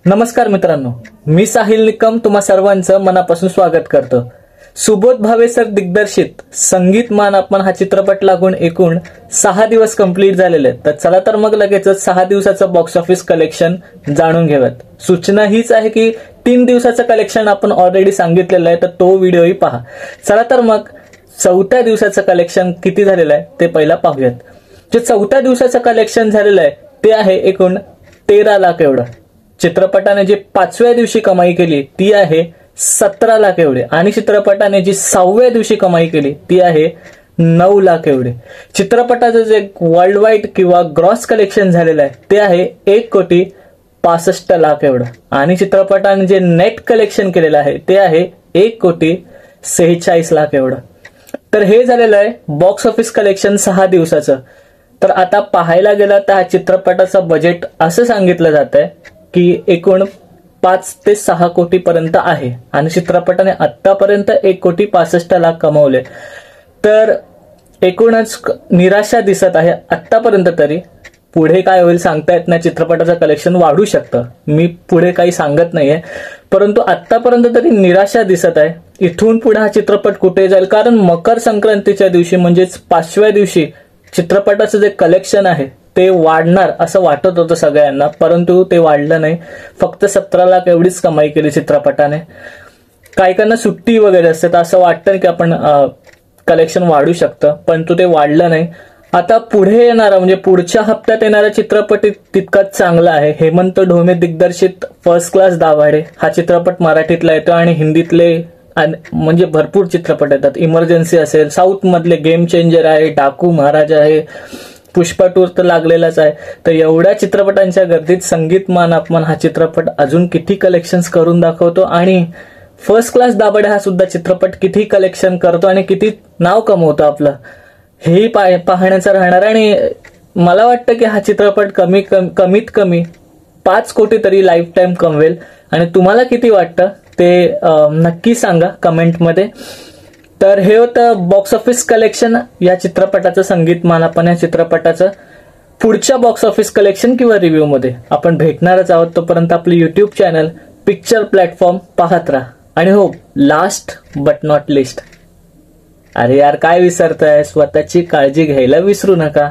नमस्कार मित्रांनो, मी साहिल निकम तुम्हा सर्वांचं मनापासून स्वागत करतो। सुबोध भावे सर दिग्दर्शित संगीत मान अपमान हा चित्रपट लागून एकूण 6 दिवस कंप्लीट झालेले आहेत। तर चला तर मग लगेचच 6 दिवसाचं बॉक्स ऑफिस कलेक्शन जाणून घेऊयात। सूचना हीच आहे की 3 दिवसाचं कलेक्शन आपण ऑलरेडी सांगितलेलं आहे, तर तो व्हिडिओही पहा। चला तर मग 4थ्या दिवसाचं कलेक्शन किती झालेलं आहे ते पहिला पाहूयात। जे 4थ्या दिवसाचं कलेक्शन झालेलं आहे ते आहे एकूण 13 लाख एवढं। चित्रपटाने जी 5व्या दिवशी कमाई केली ती आहे 17 लाख एवढे आणि चित्रपटाने जी 6व्या दिवशी कमाई केली ती आहे 9 लाख एवढे। चित्रपटाचं जे वर्ल्ड वाईड किंवा ग्रॉस कलेक्शन झालेलं आहे ते आहे 1,65,00,000 एवढं आणि चित्रपटाने जे नेट कलेक्शन केलेलं आहे ते आहे 1,46,00,000 एवढं। तर हे झालेलं आहे बॉक्स ऑफिस कलेक्शन 6 दिवसाचं। तर आता पाहायला गेलं तर हा चित्रपटाचं बजेट असं सांगितलं जात आहे की एकूण 5 ते 6 कोटी पर्यंत आहे आणि चित्रपटाने आतापर्यंत 1,65,00,000 कमवले। तर एकूणच निराशा दिसत आहे आतापर्यंत तरी। पुढे काय होईल सांगता येत नाही, चित्रपटाचं कलेक्शन वाढू शकतं, मी पुढे काही सांगत नाहीये, परंतु आतापर्यंत तरी निराशा दिसत आहे। इथून पुढे हा चित्रपट कुठे जाईल, कारण मकर संक्रांतीच्या दिवशी म्हणजेच 5व्या दिवशी चित्रपटाचं जे कलेक्शन आहे ते वाढणार असं वाटत होतं सगळ्यांना, परंतु ते वाढलं नाही। फक्त 17 लाख एवढीच कमाई केली चित्रपटाने। काहीकांना सुट्टी वगैरे असते तर असं वाटतं की आपण कलेक्शन वाढू शकतं, परंतु ते वाढलं नाही। आता पुढे येणारा म्हणजे पुढच्या हप्त्यात येणारा चित्रपट तितकाच चांगला आहे। हेमंत ढोमे दिग्दर्शित फर्स्ट क्लास दाभाडे हा चित्रपट मराठीतला येतो आणि हिंदीतले म्हणजे भरपूर चित्रपट येतात। इमर्जन्सी असेल, साऊथ मधले गेम चेंजर आहे, डाकू महाराज आहे, पुष्पा 2 तर लागलेलाच आहे। तर एवढ्या चित्रपटांच्या गर्दीत संगीत मान अपमान हा चित्रपट अजून किती कलेक्शन्स करून दाखवतो आणि फर्स्ट क्लास दाभाडे हा सुद्धा चित्रपट किती कलेक्शन करतो आणि किती नाव कमवतो आपलं, हेही पाहण्याचं राहणार। आणि मला वाटतं की हा चित्रपट कमीत कमी 5 कोटी तरी लाईफ टाइम कमवेल। आणि तुम्हाला किती वाटतं ते नक्की सांगा कमेंटमध्ये। तर हे होतं बॉक्स ऑफिस कलेक्शन या चित्रपटाचं, संगीत मान अपमान या चित्रपटाचं। पुढच्या बॉक्स ऑफिस कलेक्शन किंवा रिव्ह्यू मध्ये आपण भेटणारच आहोत। तोपर्यंत आपले युट्यूब चॅनल पिक्चर प्लॅटफॉर्म पाहत राहा। आणि हो, लास्ट बट नॉट लिस्ट, अरे यार काय विसरताय, स्वतःची काळजी घ्यायला विसरू नका।